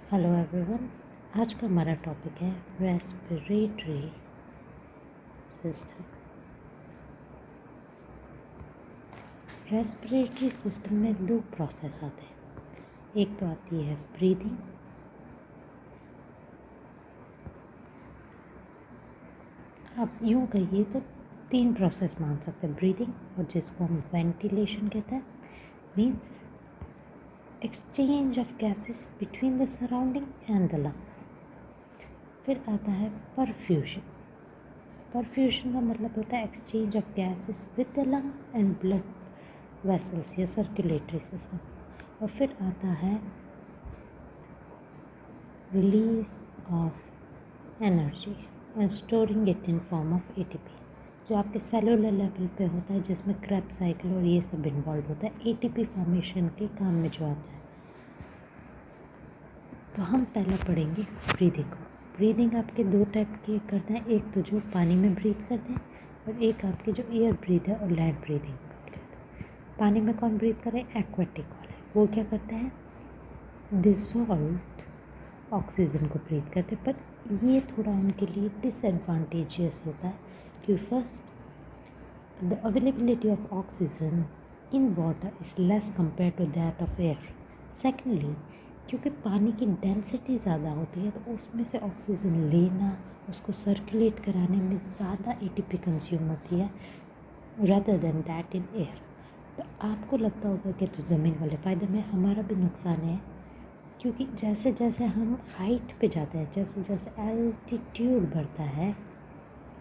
Hello everyone. आज का हमारा टॉपिक है रेस्पिरेटरी सिस्टम। रेस्पिरेटरी सिस्टम में दो प्रोसेस आते हैं। एक तो आती है ब्रीदिंग, आप यूँ कहिए तो तीन प्रोसेस मान सकते हैं ब्रीदिंग, और जिसको हम वेंटिलेशन कहते हैं, means exchange of gases between the surrounding and the lungs. फिर आता है परफ्यूजन। परफ्यूजन का मतलब होता है exchange of gases with the lungs and blood vessels या सर्कुलेटरी सिस्टम। और फिर आता है release of energy and storing it in form of ATP, जो आपके सेलुलर लेवल पे होता है, जिसमें क्रेब्स साइकिल और ये सब इन्वॉल्व होता है एटीपी फॉर्मेशन के काम में जो आता है। तो हम पहले पढ़ेंगे ब्रीदिंग को। ब्रीदिंग आपके दो टाइप के करते हैं, एक तो जो पानी में ब्रीथ करते हैं और एक आपके जो एयर ब्रीथ है और लैंड ब्रीदिंग कर लेते हैं। पानी में कौन ब्रीथ करे? एक्वेटिक वाले। वो क्या करते हैं? डिसॉल्व्ड ऑक्सीजन को ब्रीथ करते हैं, पर ये थोड़ा उनके लिए डिसएडवांटेजियस होता है क्योंकि first the availability of oxygen in water is less compare to that of air. Secondly, क्योंकि पानी की डेंसिटी ज़्यादा होती है तो उसमें से ऑक्सीजन लेना, उसको सर्कुलेट कराने में ज़्यादा एटीपी कंज्यूम होती है rather than that in air. तो आपको लगता होगा कि तो ज़मीन वाले फ़ायदे में, हमारा भी नुकसान है, क्योंकि जैसे जैसे हम हाइट पे जाते हैं, जैसे जैसे एल्टीट्यूड बढ़ता है,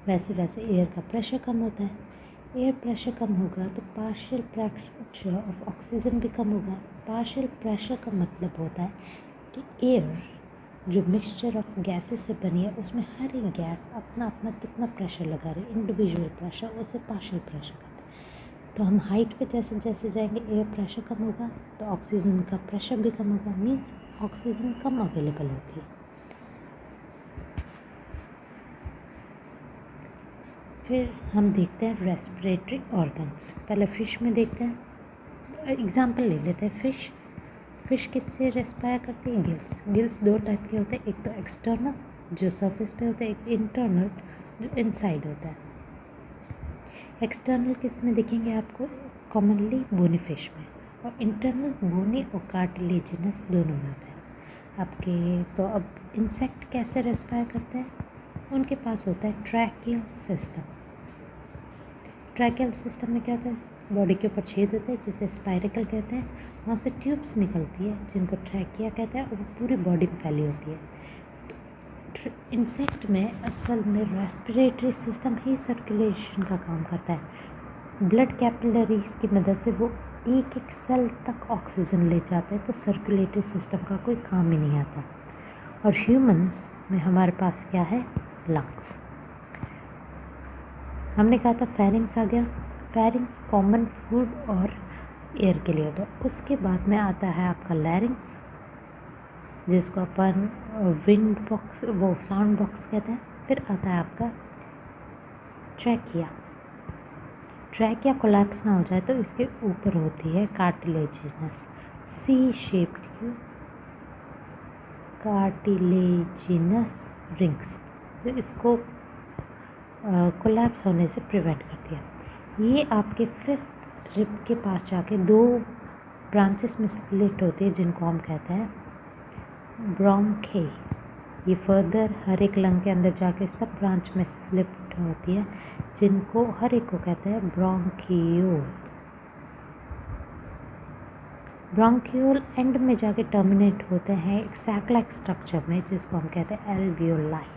वैसे वैसे एयर का प्रेशर कम होता है। एयर प्रेशर कम होगा तो पार्शियल प्रेशर ऑफ ऑक्सीजन भी कम होगा। पार्शियल प्रेशर का मतलब होता है कि एयर जो मिक्सचर ऑफ गैसेस से बनी है, उसमें हर एक गैस अपना अपना कितना प्रेशर लगा रही है, इंडिविजुअल प्रेशर, उसे पार्शियल प्रेशर कहते हैं। तो हम हाइट पे जैसे जैसे जाएंगे एयर प्रेशर कम होगा तो ऑक्सीजन का प्रेशर भी कम होगा, मीन्स ऑक्सीजन कम अवेलेबल होगी। फिर हम देखते हैं रेस्पिरेटरी ऑर्गन्स। पहले फ़िश में देखते हैं, एग्जांपल ले लेते हैं। फ़िश किससे रेस्पायर करती है? गिल्स। गिल्स दो टाइप के होते हैं, एक तो एक्सटर्नल जो सरफेस पे होता है, एक इंटरनल जो इनसाइड होता है। एक्सटर्नल किस में दिखेंगे आपको? कॉमनली बोनी फिश में, और इंटरनल बोनी और कार्टिलेजिनस दोनों में होता है आपके। तो अब इंसेक्ट कैसे रेस्पायर करते हैं? उनके पास होता है ट्रैकियल सिस्टम। ट्रैकियल सिस्टम में क्या होता है? बॉडी के ऊपर छेद होते हैं जिसे स्पाइरिकल कहते हैं, वहाँ से ट्यूब्स निकलती है जिनको ट्रैकिया कहते हैं, और वो पूरी बॉडी में फैली होती है। इंसेक्ट में असल में रेस्पिरेटरी सिस्टम ही सर्कुलेशन का काम करता है। ब्लड कैपिलरीज की मदद से वो एक एक सेल तक ऑक्सीजन ले जाते हैं, तो सर्कुलेटरी सिस्टम का कोई काम ही नहीं आता। और ह्यूमंस में हमारे पास क्या है? लंग्स। हमने कहा था फेरिंग्स आ गया। फेरिंग्स कॉमन फूड और एयर के लिए होता है। उसके बाद में आता है आपका लैरिंग्स, जिसको अपन विंड बॉक्स, वो साउंड बॉक्स कहते हैं। फिर आता है आपका ट्रैकिया। ट्रैकिया कोलैप्स ना हो जाए तो इसके ऊपर होती है cartilaginous C shaped cartilaginous rings, तो इसको कोलैप्स होने से प्रिवेंट करती है। ये आपके फिफ्थ रिब के पास जाके दो ब्रांचेस में स्प्लिट होती है, जिनको हम कहते हैं ब्रोंके। ये फर्दर हर एक लंग के अंदर जाके सब ब्रांच में स्प्लिट होती है, जिनको हर एक को कहते हैं ब्रोंकियोल। ब्रोंकियोल एंड में जाके टर्मिनेट होते हैं एक सैक लाइक स्ट्रक्चर में, जिसको हम कहते हैं एल्वियोलाई।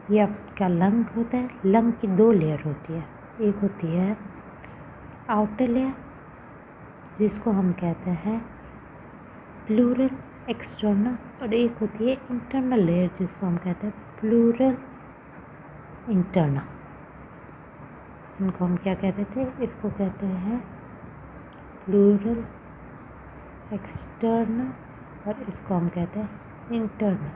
ये आपका लंग होता है। लंग की दो लेयर होती है, एक होती है आउटर लेयर जिसको हम कहते हैं प्लूरल एक्सटर्नल, और एक होती है इंटरनल लेयर जिसको हम कहते हैं प्लूरल इंटरनल। इनको हम क्या कहते थे? इसको कहते हैं प्लूरल एक्सटर्नल और इसको हम कहते हैं इंटरनल।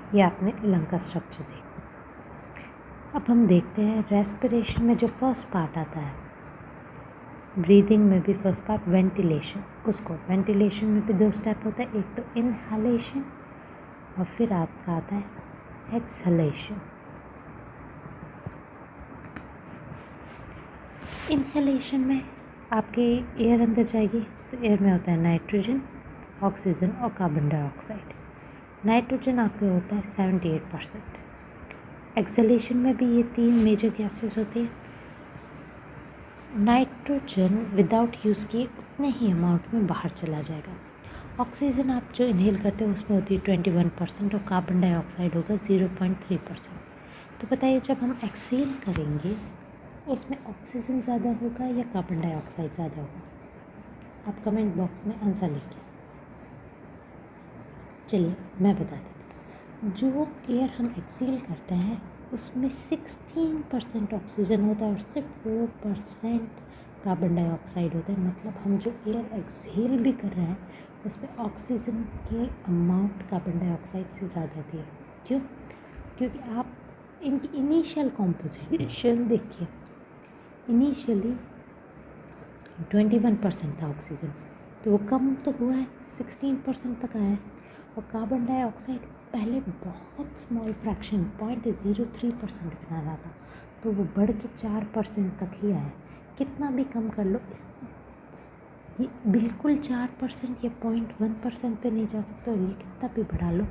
ये आपने लंग का स्ट्रक्चर देखा। अब हम देखते हैं रेस्पिरेशन में जो फर्स्ट पार्ट आता है ब्रीदिंग में भी फर्स्ट पार्ट वेंटिलेशन, उसको वेंटिलेशन में भी 2 स्टेप होता है, एक तो इनहेलेशन और फिर आपका आता है एक्सहेलेशन। इनहेलेशन में आपके एयर अंदर जाएगी तो एयर में होता है नाइट्रोजन, ऑक्सीजन और कार्बन डाइऑक्साइड। नाइट्रोजन आपके होता है 78%। एक्सहेलेशन में भी ये 3 मेजर गैसेस होती हैं। नाइट्रोजन विदाउट यूज़ किए उतने ही अमाउंट में बाहर चला जाएगा। ऑक्सीजन आप जो इनहेल करते हो उसमें होती है 21% और कार्बन डाइऑक्साइड होगा 0.3%। तो बताइए जब हम एक्सहेल करेंगे उसमें ऑक्सीजन ज़्यादा होगा या कार्बन डाइऑक्साइड ज़्यादा होगा? आप कमेंट बॉक्स में आंसर लिखिए। चलिए मैं बता देती हूँ। जो एयर हम एक्सहेल करते हैं उसमें 16% ऑक्सीजन होता है और सिर्फ 4% कार्बन डाइऑक्साइड होता है। मतलब हम जो एयर एक्सहेल भी कर रहे हैं उसमें ऑक्सीजन के अमाउंट कार्बन डाइऑक्साइड से ज़्यादा होती है। क्यों? क्योंकि आप इनकी इनिशियल कॉम्पोजिशन देखिए, इनिशियली 21% था ऑक्सीजन, तो वो कम तो हुआ है, 16% तक आया है। और कार्बन डाइऑक्साइड पहले बहुत स्मॉल फ्रैक्शन 0.03% बना रहा था, तो वो बढ़ के 4% तक ही आया। कितना भी कम कर लो, ये बिल्कुल 4% या 0.1% पे नहीं जा सकता, और ये कितना भी बढ़ा लो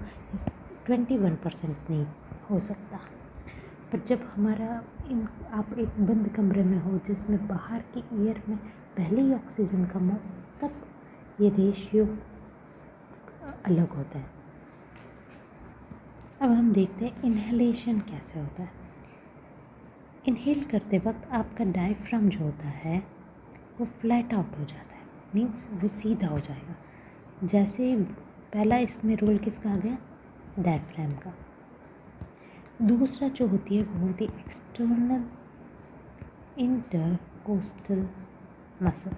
21% नहीं हो सकता। पर जब हमारा आप एक बंद कमरे में हो जिसमें बाहर की एयर में पहले ही ऑक्सीजन कम हो, तब ये रेशियो अलग होता है। अब हम देखते हैं इनहेलेशन कैसे होता है। इनहेल करते वक्त आपका डायफ्राम जो होता है वो फ्लैट आउट हो जाता है, मीन्स वो सीधा हो जाएगा। जैसे पहला इसमें रोल किसका आ गया? डायफ्राम का। दूसरा जो होती है वो होती है एक्सटर्नल इंटरकोस्टल मसल।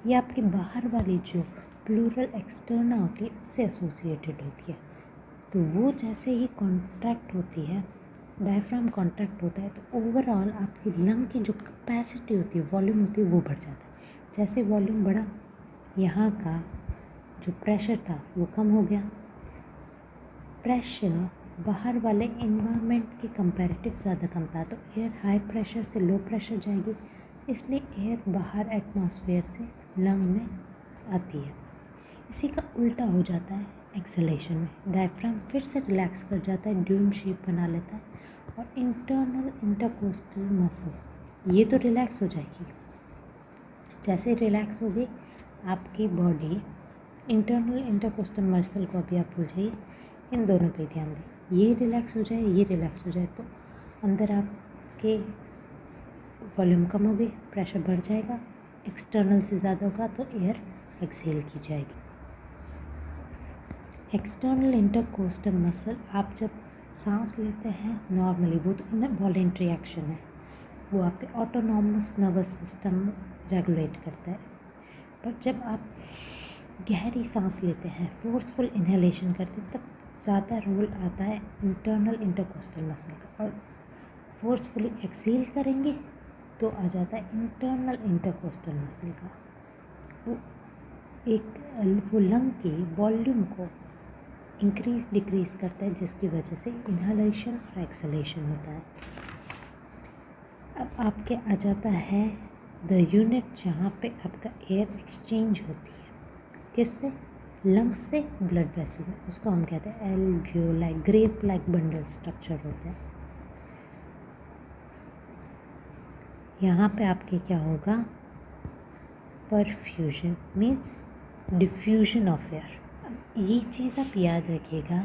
ये आपकी बाहर वाली जो प्लूरल एक्सटर्ना होती है उससे एसोसिएटेड होती है। तो वो जैसे ही कॉन्ट्रैक्ट होती है, डायफ्राम कॉन्ट्रैक्ट होता है, तो ओवरऑल आपकी लंग की जो कैपेसिटी होती है, वॉल्यूम होती है, वो बढ़ जाता है। जैसे वॉल्यूम बढ़ा, यहाँ का जो प्रेशर था वो कम हो गया। प्रेशर बाहर वाले इन्वायरमेंट के कंपैरेटिव ज़्यादा कम था, तो एयर हाई प्रेशर से लो प्रेशर जाएगी, इसलिए एयर बाहर एटमॉस्फेयर से लंग में आती है। इसी का उल्टा हो जाता है एक्सहेलेशन में। डायफ्राम फिर से रिलैक्स कर जाता है, ड्यूम शेप बना लेता है, और इंटरनल इंटरकोस्टल मसल ये तो रिलैक्स हो जाएगी। जैसे रिलैक्स हो गई आपकी बॉडी, इंटरनल इंटरकोस्टल मसल को अभी आप भूल जाइए, इन दोनों पे ध्यान दें। ये रिलैक्स हो जाए, ये रिलैक्स हो जाए, तो अंदर आपके वॉल्यूम कम हो गई, प्रेशर बढ़ जाएगा, एक्सटर्नल से ज़्यादा होगा तो एयर एक्सहेल की जाएगी। एक्सटर्नल इंटरकोस्टल मसल आप जब सांस लेते हैं नॉर्मली, वो तो इनवॉलेंट्री एक्शन है, वो आपके ऑटोनॉमस नर्वस सिस्टम रेगुलेट करता है। पर जब आप गहरी सांस लेते हैं, फोर्सफुल इनहेलेशन करते हैं, तब ज़्यादा रोल आता है इंटरनल इंटरकोस्टल मसल का, और फोर्सफुली एक्सहेल करेंगे तो आ जाता है इंटरनल इंटरकोस्टल मसल का। वो लंग के वॉल्यूम को इंक्रीज डिक्रीज करता है, जिसकी वजह से इनहेलेशन और एक्सहेलेशन होता है। अब आपके आ जाता है द यूनिट जहाँ पे आपका एयर एक्सचेंज होती है, किससे? लंग्स से ब्लड वेसल में, उसको हम कहते हैं alveoli, grape like bundle structure होता है। यहाँ पे आपके क्या होगा? Perfusion means diffusion of air. ये चीज़ आप याद रखिएगा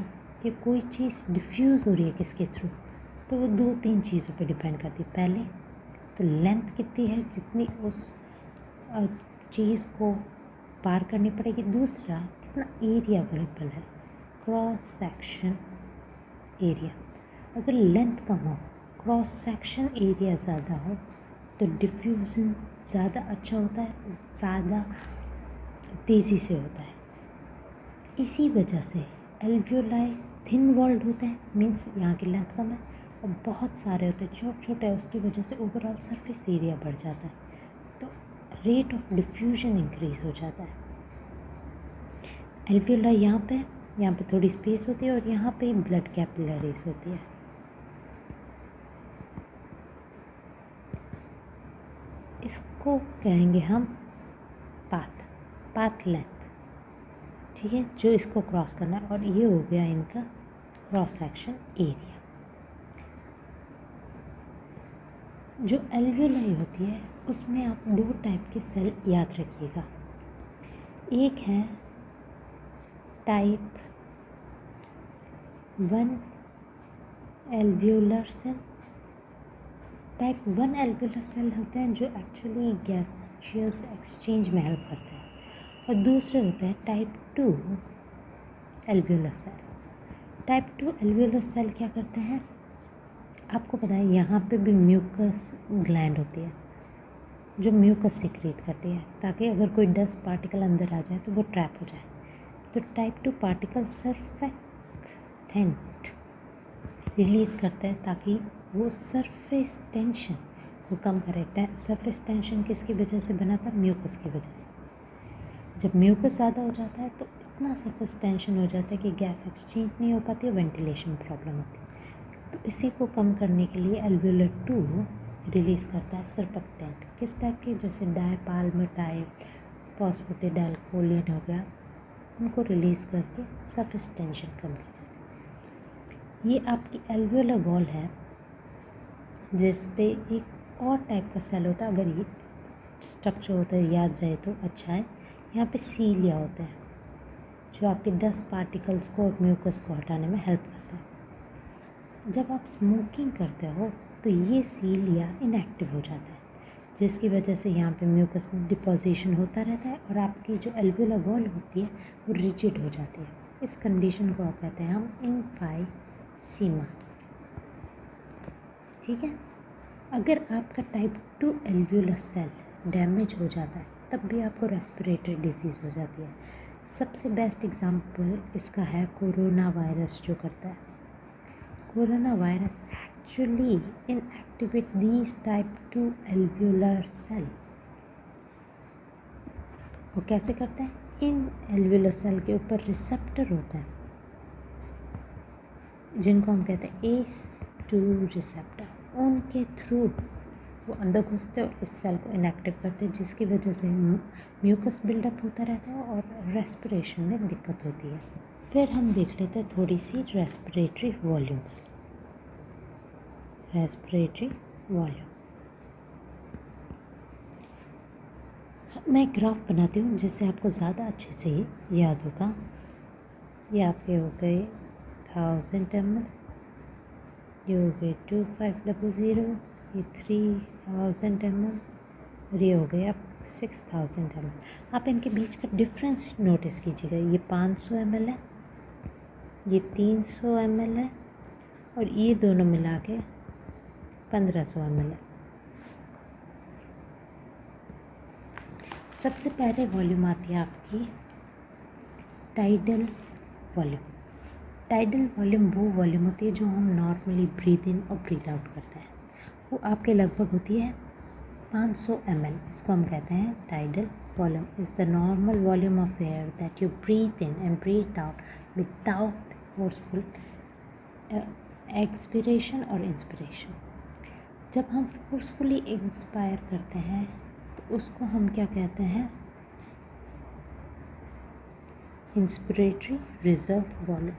कि कोई चीज़ डिफ्यूज़ हो रही है किसके थ्रू, तो वो 2-3 चीज़ों पे डिपेंड करती है। पहले तो लेंथ कितनी है, जितनी उस चीज़ को पार करनी पड़ेगी। दूसरा कितना एरिया अवेलेबल है, क्रॉस सेक्शन एरिया। अगर लेंथ कम हो, क्रॉस सेक्शन एरिया ज़्यादा हो, तो डिफ्यूज़न ज़्यादा अच्छा होता है, ज़्यादा तेज़ी से होता है। इसी वजह से एल्वियोलाई थिन वॉल्ड होते हैं, मीन्स यहाँ की लेंथ कम है, और बहुत सारे होते हैं छोटे छोटे, उसकी वजह से ओवरऑल सरफेस एरिया बढ़ जाता है। तो रेट ऑफ डिफ्यूजन इंक्रीज हो जाता है। एल्वियोला यहाँ पे थोड़ी स्पेस होती है और यहाँ पे ब्लड कैपिलरीज होती है। इसको कहेंगे हम पाथ लेंथ, ठीक है, जो इसको क्रॉस करना है। और ये हो गया इनका क्रॉस सेक्शन एरिया। जो एल्वियोलाई होती है उसमें आप दो टाइप के सेल याद रखिएगा। एक है type 1 alveolar cell. Type 1 alveolar cell होते हैं जो एक्चुअली गैसियस एक्सचेंज में हेल्प करते हैं, और दूसरे होते हैं type 2 alveolar cell. Type 2 alveolar cell क्या करते हैं, आपको पता है यहाँ पे भी म्यूकस ग्लैंड होती है जो म्यूकस सिक्रीट करती है, ताकि अगर कोई डस्ट पार्टिकल अंदर आ जाए तो वो ट्रैप हो जाए। तो टाइप 2 पार्टिकल सर्फेक्टेंट रिलीज़ करते हैं ताकि वो सरफेस टेंशन को कम करे। सरफेस टेंशन किसकी वजह से बना था, म्यूकस की वजह से। जब म्यूकस ज़्यादा हो जाता है तो इतना सरफेस टेंशन हो जाता है कि गैस एक्सचेंज नहीं हो पाती है, वेंटिलेशन प्रॉब्लम होती है। तो इसी को कम करने के लिए एल्वियोलर 2 रिलीज़ करता है सर्फेक्टेंट। किस टाइप के, जैसे डायपाल्मिटाइल, फॉस्फेटिडाइलकोलिन हो गया, उनको रिलीज़ करके सरफेस टेंशन कम की जाती है। ये आपकी एल्वियोलर वॉल है जिस पे एक और टाइप का सेल होता है। अगर ये स्ट्रक्चर होता है याद रहे तो अच्छा है। यहाँ पे सीलिया होते हैं जो आपके डस्ट पार्टिकल्स को और म्यूकस को हटाने में हेल्प करता है। जब आप स्मोकिंग करते हो तो ये सीलिया इनएक्टिव हो जाता है, जिसकी वजह से यहाँ पे म्यूकस डिपोजिशन होता रहता है और आपकी जो एल्वियोलर वॉल होती है वो रिजिड हो जाती है। इस कंडीशन को आप कहते हैं हम एम्फाइसीमा, ठीक है। अगर आपका टाइप 2 एल्वियोलर सेल डैमेज हो जाता है तब भी आपको रेस्पिरेटरी डिजीज़ हो जाती है। सबसे बेस्ट एग्जांपल इसका है कोरोना वायरस जो करता है। Corona virus actually inactivate these type 2 alveolar cell. वो कैसे करते हैं, इन एल्वियोलर सेल के ऊपर रिसेप्टर होते हैं जिनको हम कहते हैं ACE2 रिसेप्टर। उनके थ्रू वो अंदर घुसते और इस सेल को इनएक्टिव करते हैं, जिसकी वजह से म्यूकस बिल्डअप होता रहता है और रेस्पिरेशन में दिक्कत होती है। फिर हम देख लेते हैं थोड़ी सी रेस्पिरेटरी वॉल्यूम्स। रेस्पिरेटरी वॉल्यूम, मैं एक ग्राफ बनाती हूँ जिससे आपको ज़्यादा अच्छे से याद होगा। ये आपके हो गए 1000 ml, ये हो गए 2500, ये 3000 ml और ये हो गए आप 6000 ml। आप इनके बीच का डिफरेंस नोटिस कीजिएगा। ये 500 ml है, ये 300 ml है और ये दोनों मिला के 1500 ml है। सबसे पहले वॉल्यूम आती है आपकी टाइडल वॉल्यूम। टाइडल वॉल्यूम वो वॉल्यूम होती है जो हम नॉर्मली ब्रीथ इन और ब्रीथ आउट करते हैं। वो आपके लगभग होती है 500 ml। इसको हम कहते हैं tidal volume is the normal volume of air that you breathe in and breathe out without forceful expiration और इंस्पिरेशन। जब हम फोर्सफुली इंस्पायर करते हैं तो उसको हम क्या कहते हैं, inspiratory reserve volume.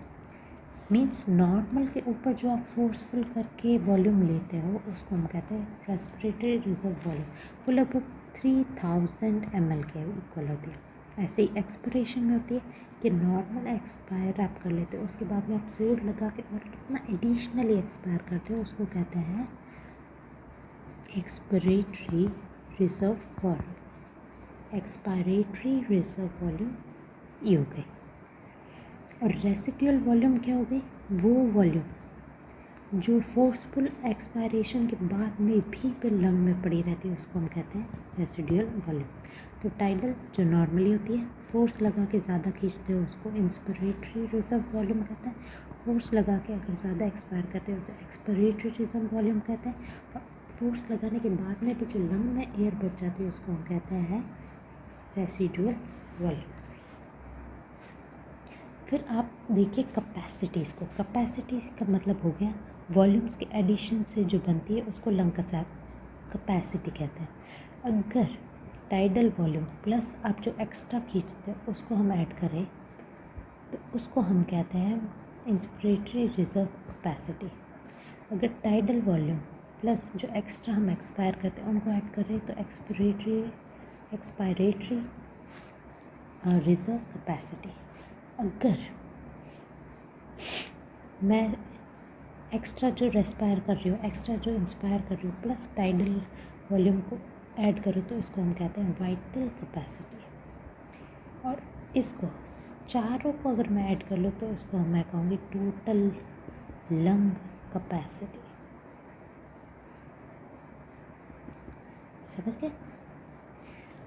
Means normal के ऊपर जो आप फोर्सफुल करके वॉल्यूम लेते हो उसको हम कहते हैं रेस्पिरेटरी रिजर्व वॉल्यूम। वो लगभग 3000 ml के इक्वल होती है। ऐसे ही एक्सपिरेशन में होती है कि नॉर्मल एक्सपायर आप कर लेते हो, उसके बाद में आप जोर लगा के और कितना एडिशनली एक्सपायर करते हो उसको कहते हैं expiratory reserve volume. Expiratory reserve volume ये हो गई। और रेसिडुअल वॉल्यूम क्या हो गई, वो वॉल्यूम जो फोर्सफुल एक्सपायरेशन के बाद में भी फिर लंग में पड़ी रहती है उसको हम कहते हैं रेसिडुअल वॉल्यूम। तो टाइडल जो नॉर्मली होती है, फोर्स लगा के ज़्यादा खींचते हो उसको इंस्पिरेटरी रिजर्व वॉल्यूम कहते हैं। फोर्स लगा के अगर ज़्यादा एक्सपायर करते हो तो एक्सपिरेटरी रिजर्व वॉल्यूम कहते हैं। और फोर्स लगाने के बाद में भी जो लंग में एयर बच जाती है उसको हम कहते हैं रेसिडुअल वॉल्यूम। फिर आप देखिए कैपेसिटीज़ को। कैपेसिटीज़ का मतलब हो गया वॉल्यूम्स के एडिशन से जो बनती है उसको लंग का कैपेसिटी कहते हैं। अगर टाइडल वॉल्यूम प्लस आप जो एक्स्ट्रा खींचते हैं उसको हम ऐड करें तो उसको हम कहते हैं इंस्पिरेटरी रिजर्व कैपेसिटी। अगर टाइडल वॉल्यूम प्लस जो एक्स्ट्रा हम एक्सपायर करते हैं उनको ऐड करें तो एक्सपायरेटरी रिजर्व कैपेसिटी। अगर मैं एक्स्ट्रा जो रेस्पायर कर रही हूँ, एक्स्ट्रा जो इंस्पायर कर रही हूँ प्लस टाइडल वॉल्यूम को ऐड करूँ तो इसको हम कहते हैं वाइटल कैपेसिटी। और इसको चारों को अगर मैं ऐड कर लूँ तो इसको मैं कहूँगी टोटल लंग कैपेसिटी। समझ गए?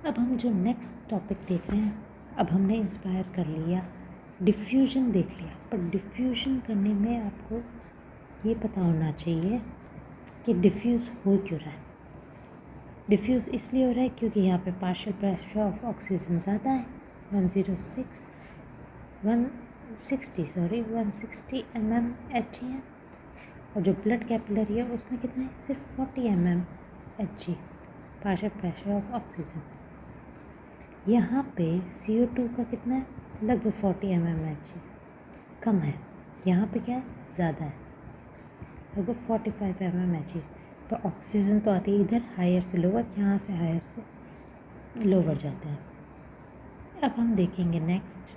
अब हम जो नेक्स्ट टॉपिक देख रहे हैं, अब हमने इंस्पायर कर लिया, डिफ्यूजन देख लिया, पर डिफ्यूजन करने में आपको ये पता होना चाहिए कि डिफ्यूज़ हो क्यों रहा है। डिफ्यूज़ इसलिए हो रहा है क्योंकि यहाँ पे पार्शियल प्रेशर ऑफ ऑक्सीजन ज़्यादा है 160 mmHg है, और जो ब्लड कैपिलरी है उसमें कितना है, सिर्फ 40 mmHg partial pressure of oxygen. यहाँ पे CO2 का कितना है, लगभग 40 mmHg कम है, यहाँ पे क्या है, ज़्यादा है, लगभग 45 mmHg। तो ऑक्सीजन तो आती है इधर हायर से लोअर, यहाँ से हायर से लोअर जाते हैं। अब हम देखेंगे नेक्स्ट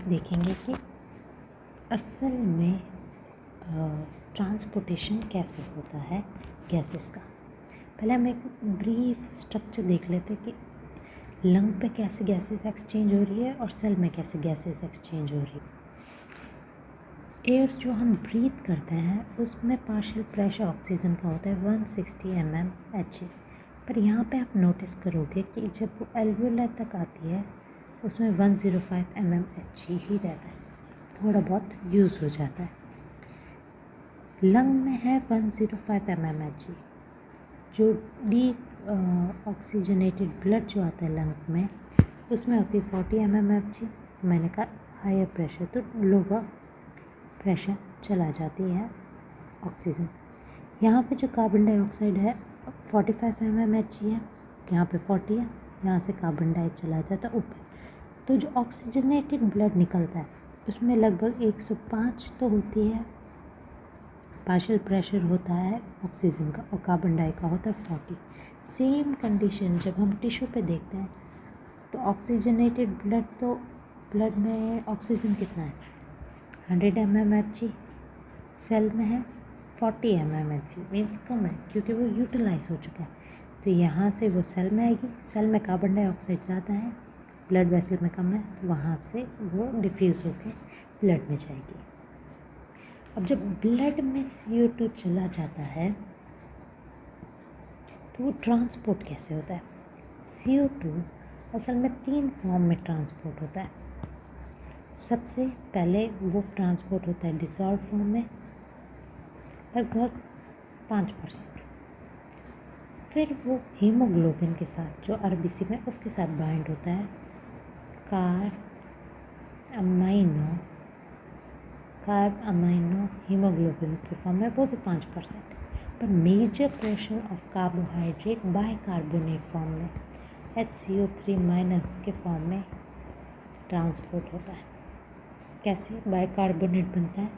देखेंगे कि असल में ट्रांसपोर्टेशन कैसे होता है गैसेस का। पहले हम एक ब्रीफ स्ट्रक्चर देख लेते हैं कि लंग पे कैसे गैसेस एक्सचेंज हो रही है और सेल में कैसे गैसेस एक्सचेंज हो रही है। एयर जो हम ब्रीथ करते हैं उसमें पार्शियल प्रेशर ऑक्सीजन का होता है 160 mmHg, पर यहाँ पे आप नोटिस करोगे कि जब वो एल्वियोलर तक आती है उसमें 105 mmHg ही रहता है, थोड़ा बहुत यूज़ हो जाता है। लंग में है 105 mmHg। जो डी ऑक्सीजनेटेड ब्लड जो आता है लंग में उसमें होती है 40 mmHg। मैंने कहा हायर प्रेशर तो लोअर प्रेशर चला जाती है ऑक्सीजन। यहाँ पे जो कार्बन डाइऑक्साइड है 45 mmHg है, यहाँ पे 40 है, यहाँ से कार्बन डाइऑक्साइड चला जाता है ऊपर। तो जो ऑक्सीजनेटेड ब्लड निकलता है उसमें लगभग 105 तो होती है पार्शियल प्रेशर होता है ऑक्सीजन का, और कार्बन डाइऑक्साइड का होता है 40। सेम कंडीशन जब हम टिश्यू पे देखते हैं तो ऑक्सीजनेटेड ब्लड, तो ब्लड में ऑक्सीजन कितना है 100 mmHg, सेल में है 40 mmHg, मीन्स कम है क्योंकि वो यूटिलाइज हो चुका है। तो यहाँ से वो सेल में आएगी, सेल में कार्बन डाइऑक्साइड ज़्यादा है, ब्लड वेसल में कम है, तो वहाँ से वो डिफ्यूज़ होकर ब्लड में जाएगी। अब जब ब्लड में CO2 चला जाता है तो वो ट्रांसपोर्ट कैसे होता है। CO2 असल में 3 फॉर्म में ट्रांसपोर्ट होता है। सबसे पहले वो ट्रांसपोर्ट होता है डिसॉल्व फॉर्म में लगभग 5%, फिर वो हीमोग्लोबिन के साथ जो RBC में उसके साथ बाइंड होता है कार्ब अमाइनो हीमोग्लोबिन के फॉर्म में, वो भी 5%। पर major portion of carbohydrate bicarbonate form में HCO3- के फॉर्म में ट्रांसपोर्ट होता है। कैसे बाइकार्बोनेट बनता है,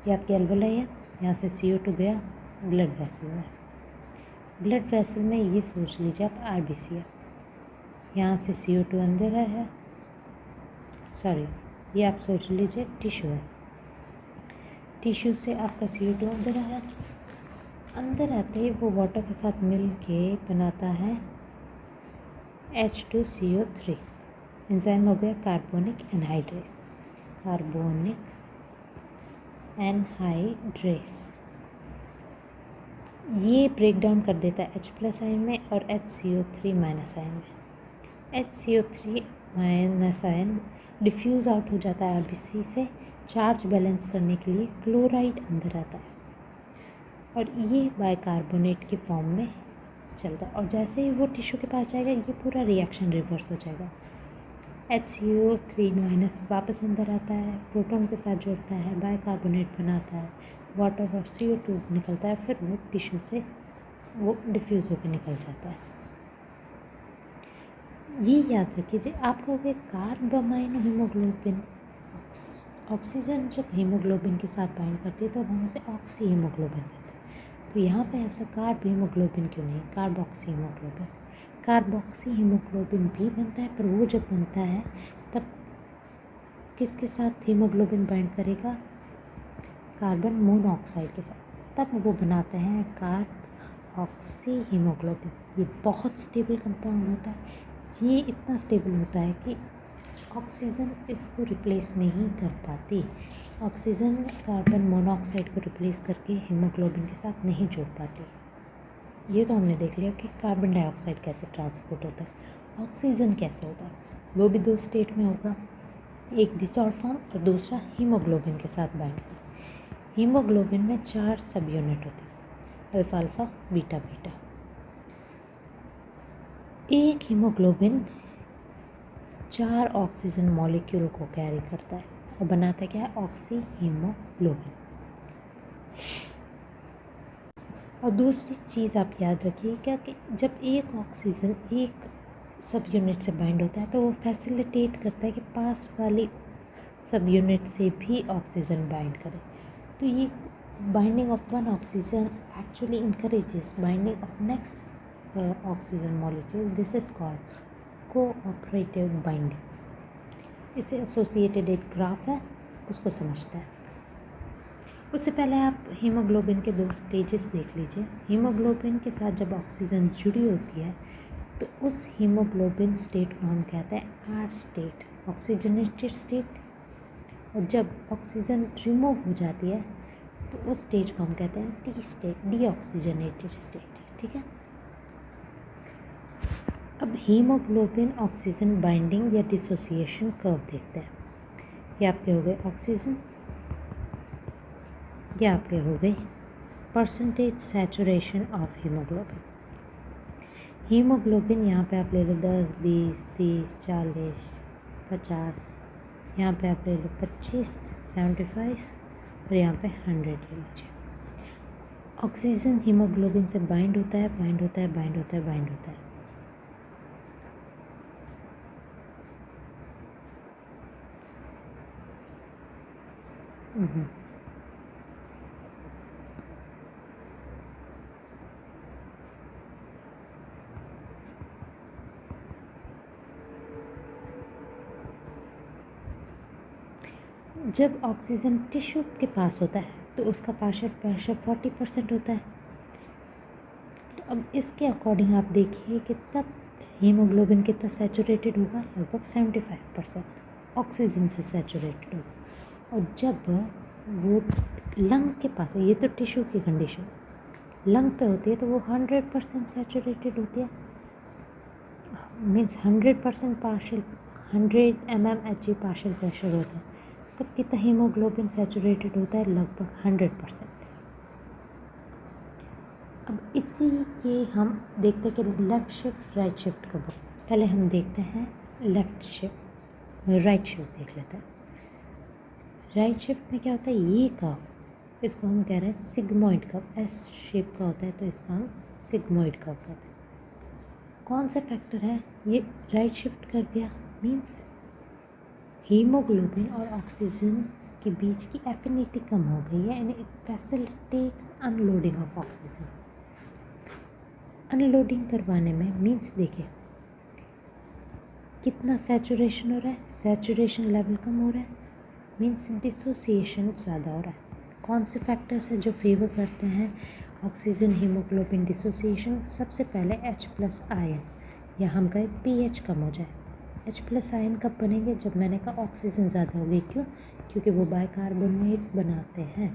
ये आपकी एल्वेओलाई है, यहाँ से CO2 गया ब्लड वेसल में, ब्लड वेसल में ये सोच लीजिए आप RBC है, यहाँ से CO2 अंदर है, सॉरी ये आप सोच लीजिए टिश्यू है, टिश्यू से आपका CO2 अंदर आया, अंदर आते ही वो वाटर के साथ मिल के बनाता है H2CO3, एंजाइम हो गया कार्बोनिक एनहाइड्रेस, ये ब्रेक डाउन कर देता है H+ आयन में और HCO3- आयन में। HCO3- आयन डिफ्यूज़ आउट हो जाता है RBC से, चार्ज बैलेंस करने के लिए क्लोराइड अंदर आता है, और ये बाइकार्बोनेट के फॉर्म में चलता है। और जैसे ही वो टिश्यू के पास जाएगा ये पूरा रिएक्शन रिवर्स हो जाएगा। HCO3- वापस अंदर आता है, प्रोटॉन के साथ जुड़ता है, बाइकार्बोनेट बनाता है, वाटर और CO2 निकलता है, फिर वो टिश्यू से वो डिफ्यूज़ होकर निकल जाता है। ये याद रखिए, आप कहोगे कार्बामाइन हीमोग्लोबिन, ऑक्सीजन जब हीमोग्लोबिन के साथ बाइंड करती है तो हम उसे ऑक्सी हीमोग्लोबिन कहते हैं। तो यहाँ पे ऐसा कार्ब हीमोग्लोबिन क्यों नहीं, कार्बोक्सी हीमोग्लोबिन। कार्बोक्सी हीमोग्लोबिन भी बनता है, पर वो जब बनता है तब किसके साथ हीमोग्लोबिन बाइंड करेगा, कार्बन मोनोऑक्साइड के साथ, तब वो बनाते हैं कार्बोक्सी हीमोग्लोबिन। ये बहुत स्टेबल कंपाउंड होता है। ये इतना स्टेबल होता है कि ऑक्सीजन इसको रिप्लेस नहीं कर पाती। ऑक्सीजन कार्बन मोनोऑक्साइड को रिप्लेस करके हीमोग्लोबिन के साथ नहीं जोड़ पाती। ये तो हमने देख लिया कि कार्बन डाइऑक्साइड कैसे ट्रांसपोर्ट होता है, ऑक्सीजन कैसे होता है। वो भी 2 स्टेट में होगा, एक डिसॉल्व फॉर्म और दूसरा हीमोग्लोबिन के साथ बाइंड। हीमोग्लोबिन में 4 सब यूनिट होते हैं, अल्फा अल्फा, बीटा बीटा। एक हीमोग्लोबिन 4 ऑक्सीजन मॉलिक्यूल को कैरी करता है और बनाता क्या है, ऑक्सी हीमोग्लोबिन। और दूसरी चीज़ आप याद रखिए क्या कि जब एक ऑक्सीजन एक सब यूनिट से बाइंड होता है तो वो फैसिलिटेट करता है कि पास वाली सब यूनिट से भी ऑक्सीजन बाइंड करे। तो ये binding of one oxygen actually encourages binding of next oxygen molecule. This is called cooperative binding. इसे एसोसिएटेड एक ग्राफ है, उसको समझता है। उससे पहले आप हीमोग्लोबिन के 2 स्टेजेस देख लीजिए। हीमोग्लोबिन के साथ जब ऑक्सीजन जुड़ी होती है तो उस हीमोग्लोबिन स्टेट को हम कहते हैं आर स्टेट, ऑक्सीजनेटेड स्टेट। और जब ऑक्सीजन रिमूव हो जाती है तो उस स्टेज को हम कहते हैं टी स्टेट, डीऑक्सीजनेटेड स्टेट। ठीक है। अब हीमोग्लोबिन ऑक्सीजन बाइंडिंग या डिसोसिएशन कर्व देखते हैं। ये आपके हो गए ऑक्सीजन, ये आपके हो गए percentage saturation of haemoglobin. Haemoglobin यहाँ पे आप ले लो 10, 20, 30, 40, 50, यहाँ पे आप ले लो 25, 75 और यहाँ पे 100 ले लीजिए। ऑक्सीजन हीमोग्लोबिन से बाइंड होता है, बाइंड होता है, बाइंड होता है, बाइंड होता है। जब ऑक्सीजन टिश्यू के पास होता है तो उसका पार्शियल प्रेशर 40% होता है। तो अब इसके अकॉर्डिंग आप देखिए कि तब हीमोग्लोबिन कितना सैचुरेटेड होगा, लगभग 75% ऑक्सीजन से सैचुरेटेड होगा। और जब वो लंग के पास हो, ये तो टिश्यू की कंडीशन, लंग पे होती है तो वो 100% सैचुरेटेड होती है। Means 100% partial, 100 mmHg partial pressure होता है। तब कितना हीमोग्लोबिन सैचुरेटेड होता है, लगभग 100%। अब इसी के हम देखते हैं कि लेफ़्ट शिफ्ट राइट शिफ्ट कब हो। पहले हम देखते हैं लेफ़्ट शिफ्ट, राइट शिफ्ट देख लेते हैं। राइट शिफ्ट में क्या होता है, ये कर्व, इसको हम कह रहे हैं सिग्मोइड कर्व। एस शेप का होता है तो इसको हम सिग्मोइड कर्व कहते हैं। कौन सा फैक्टर है ये राइट शिफ्ट कर दिया, मीन्स हीमोग्लोबिन और ऑक्सीजन के बीच की एफिनिटी कम हो गई है and it facilitates unloading of oxygen. Unloading करवाने में मीन्स देखिए कितना सैचुरेशन हो रहा है, सैचुरेशन लेवल कम हो रहा है, मीन्स डिसोसिएशन ज़्यादा हो रहा है। कौन से फैक्टर्स हैं जो फेवर करते हैं ऑक्सीजन हीमोग्लोबिन डिसोसिएशन? सबसे पहले H+ आयन, या हम कहें pH कम हो जाए। H+ आयन कब बनेंगे, जब मैंने कहा ऑक्सीजन ज़्यादा हो गई। क्यों? क्योंकि वो बाइकार्बोनेट बनाते हैं।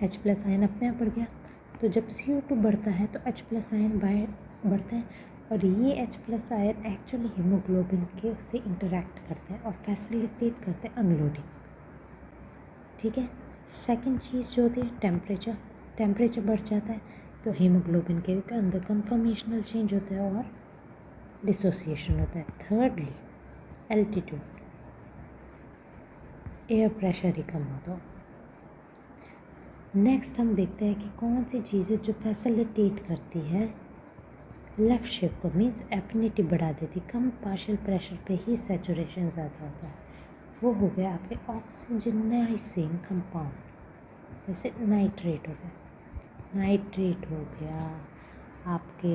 H+ आयन अपने आप बढ़ गया। तो जब CO2 बढ़ता है तो H+ आयन बढ़ते हैं और ये H+ आयन एक्चुअली हीमोग्लोबिन के से इंटरेक्ट करते हैं और फैसिलिटेट करते हैं अनलोडिंग। ठीक है। सेकंड चीज़ जो होती है टेम्परेचर बढ़ जाता है तो हीमोग्लोबिन के अंदर कन्फर्मेशनल चेंज होता है और डिसोसिएशन होता है। थर्डली एल्टीट्यूड, एयर प्रेशर ही कम होता है। नेक्स्ट हम देखते हैं कि कौन सी चीज़ें जो फैसिलिटेट करती है लेफ्ट शिफ्ट को, मीन्स एफिनिटी बढ़ा देती, कम पार्शियल प्रेशर पे ही सैचुरेशन ज़्यादा होता है। वो हो गया आपके ऑक्सीजनाइजिंग कंपाउंड, जैसे नाइट्रेट हो गया, नाइट्रेट हो गया आपके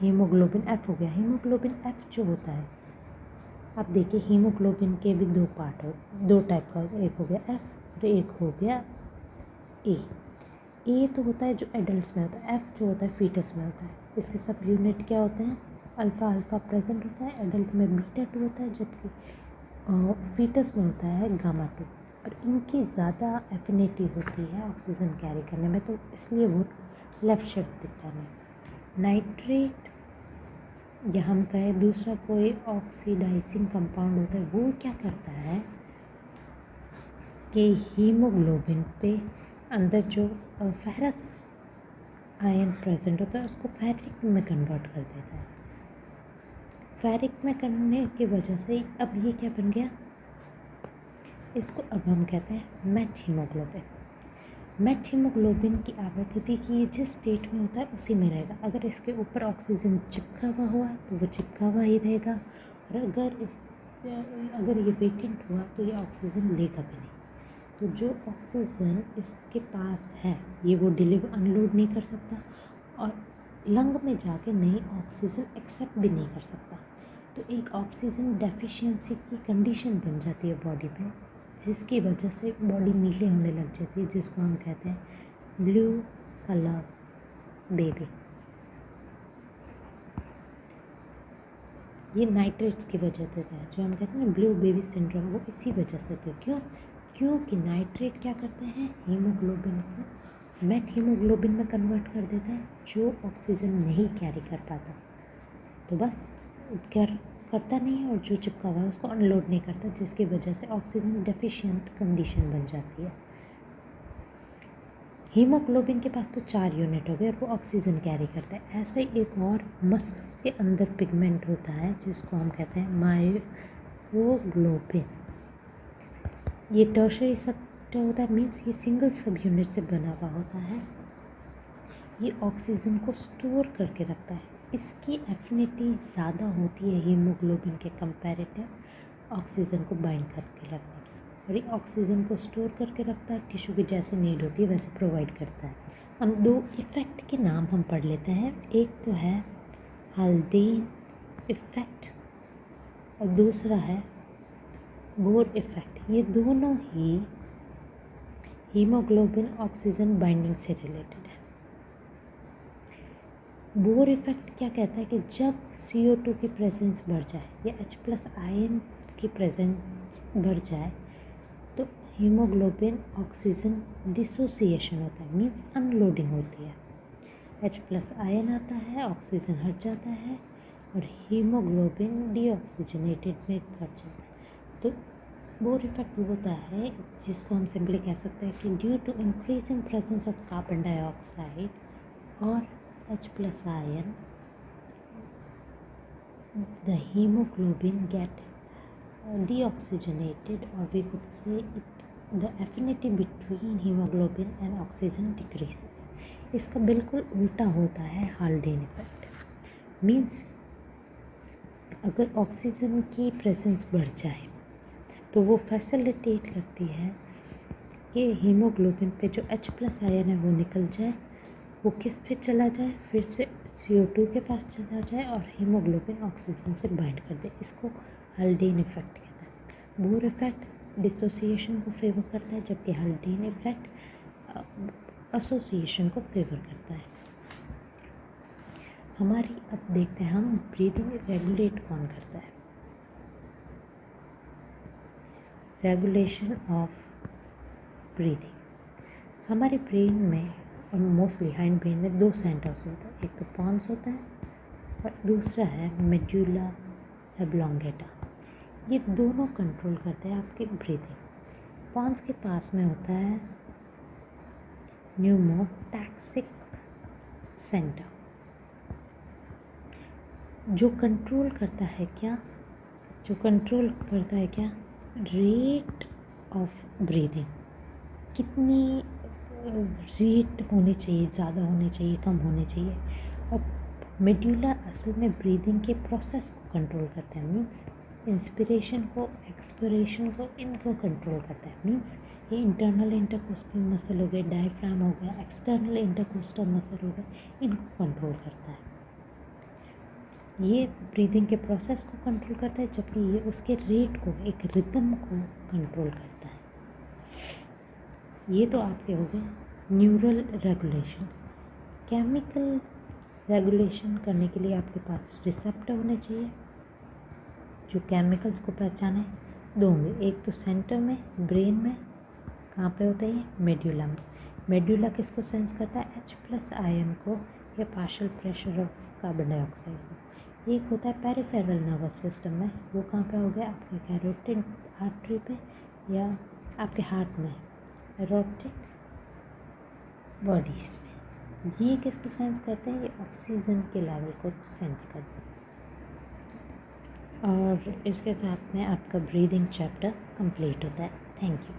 हीमोग्लोबिन एफ हो गया। हीमोग्लोबिन एफ जो होता है, आप देखिए हीमोग्लोबिन के भी दो टाइप का होता है, एक हो गया एफ और एक हो गया ए। ए तो होता है जो एडल्ट्स में होता है, एफ जो होता है फीटस में होता है। इसके सब यूनिट क्या होते हैं, अल्फ़ा प्रेजेंट होता है, एडल्ट में बीटा 2 होता है, जबकि फीटस में होता है गामा 2। और इनकी ज़्यादा एफिनिटी होती है ऑक्सीजन कैरी करने में, तो इसलिए वो लेफ्ट शिफ्ट दिखता है। नाइट्रेट या हम कहें दूसरा कोई ऑक्सीडाइजिंग कंपाउंड होता है, वो क्या करता है कि हीमोग्लोबिन पे अंदर जो फेरस आयन प्रेजेंट होता है उसको फेरिक में कन्वर्ट कर देता है। फेरिक में करने की वजह से अब ये क्या बन गया, इसको अब हम कहते हैं मेट हीमोग्लोबिन। मेट हीमोग्लोबिन की आदत होती है कि ये जिस स्टेट में होता है उसी में रहेगा। अगर इसके ऊपर ऑक्सीजन चिपका हुआ हुआ तो वो चिपका हुआ ही रहेगा, और अगर ये वेकेंट हुआ तो ये ऑक्सीजन लेगा भी नहीं। तो जो ऑक्सीजन इसके पास है ये वो अनलोड नहीं कर सकता और लंग में जाके नई ऑक्सीजन एक्सेप्ट भी नहीं कर सकता। तो एक ऑक्सीजन डेफिशिएंसी की कंडीशन बन जाती है बॉडी में, जिसकी वजह से बॉडी नीले होने लग जाती है, जिसको हम कहते हैं ब्लू कलर बेबी। ये नाइट्रेट्स की वजह से है, जो हम कहते हैं ना ब्लू बेबी सिंड्रोम, वो इसी वजह से होता है। क्योंकि नाइट्रेट क्या करते हैं, हीमोग्लोबिन को मेट हीमोग्लोबिन में कन्वर्ट कर देता है, जो ऑक्सीजन नहीं कैरी कर पाता, तो बस करता नहीं है, और जो चिपका हुआ है उसको अनलोड नहीं करता, जिसकी वजह से ऑक्सीजन डेफिशिएंट कंडीशन बन जाती है। हीमोग्लोबिन के पास तो 4 यूनिट हो गए और वो ऑक्सीजन कैरी करता है। ऐसे ही एक और मसल्स के अंदर पिगमेंट होता है जिसको हम कहते हैं मायोग्लोबिन। ये टर्शरी स्ट्रक्चर होता है, मीन्स ये सिंगल सब यूनिट से बना हुआ होता है। ये ऑक्सीजन को स्टोर करके रखता है। इसकी एफिनिटी ज़्यादा होती है हीमोग्लोबिन के कंपैरेटिव ऑक्सीजन को बाइंड करके रखने की, और ये ऑक्सीजन को स्टोर करके रखता है, टिश्यू की जैसे नीड होती है वैसे प्रोवाइड करता है। हम 2 इफ़ेक्ट के नाम हम पढ़ लेते हैं, एक तो है हाल्डेन इफ़ेक्ट और दूसरा है बोर इफ़ेक्ट। ये दोनों ही हीमोग्लोबिन ऑक्सीजन बाइंडिंग से रिलेटेड है। बोर इफ़ेक्ट क्या कहता है कि जब CO2 की प्रेजेंस बढ़ जाए या H+ आयन की प्रेजेंस बढ़ जाए तो हीमोग्लोबिन ऑक्सीजन डिसोसिएशन होता है, मीन्स अनलोडिंग होती है। H+ आयन आता है, ऑक्सीजन हट जाता है और हीमोग्लोबिन डीऑक्सीजनेटेड में घट जाता है। तो बोर इफेक्ट होता है जिसको हम सिंपली कह सकते हैं कि due to increase in presence of carbon dioxide और H+ ion, the hemoglobin get deoxygenated, or we could say the affinity between hemoglobin and oxygen decreases. इसका बिल्कुल उल्टा होता है हाल्डेन इफेक्ट। मीन्स अगर ऑक्सीजन की प्रेजेंस बढ़ जाए तो वो फैसिलिटेट करती है कि हीमोग्लोबिन पे जो H+ आयन है वो निकल जाए, वो किस पे चला जाए, फिर से CO2 के पास चला जाए और हीमोग्लोबिन ऑक्सीजन से बाइंड कर दे। इसको हाल्डेन इफेक्ट कहता है। बोर इफेक्ट डिसोसिएशन को फेवर करता है, जबकि हाल्डेन इफेक्ट एसोसिएशन को फेवर करता है। हमारी अब देखते हैं हम ब्रीदिंग रेगुलेट कौन करता है। Regulation of breathing. हमारे ब्रेन में और मोस्टली हाइंड ब्रेन में 2 सेंटर्स होता है, एक तो पॉन्स होता है और दूसरा है मेडुला ऑब्लोंगेटा। ये दोनों कंट्रोल करते हैं आपकी ब्रीदिंग। पॉन्स के पास में होता है न्यूमोटैक्सिक सेंटर, जो कंट्रोल करता है क्या, रेट ऑफ ब्रीदिंग, कितनी रेट होनी चाहिए, ज़्यादा होनी चाहिए, कम होनी चाहिए। और मेड्यूला असल में ब्रीदिंग के प्रोसेस को कंट्रोल करता है, मीन्स इंस्पिरेशन को, एक्सपिरेशन को, इनको कंट्रोल करता है। मीन्स ये इंटरनल इंटरकोस्टल मसल हो गए, डायफ्राम हो गया, एक्सटर्नल इंटरकोस्टल मसल हो गए, इनको कंट्रोल करता है। ये ब्रीदिंग के प्रोसेस को कंट्रोल करता है, जबकि ये उसके रेट को, एक रिदम को कंट्रोल करता है। ये तो आपके हो गए न्यूरल रेगुलेशन। केमिकल रेगुलेशन करने के लिए आपके पास रिसेप्टर होने चाहिए जो केमिकल्स को पहचाने। दो होंगे, एक तो सेंटर में, ब्रेन में, कहाँ पे होता है ये, मेड्यूला में। मेड्यूला किसको सेंस करता है, H+ आयन को या partial pressure of carbon dioxide को। एक होता है पेरिफेरल नर्वस सिस्टम में, वो कहाँ पे हो गया, आपके कैरोटिड आर्टरी पे या आपके हार्ट में, एरोटिक बॉडीज़ में। ये किसको सेंस करते हैं, ये ऑक्सीजन के लेवल को सेंस करते हैं। और इसके साथ में आपका ब्रीदिंग चैप्टर कंप्लीट होता है। Thank you.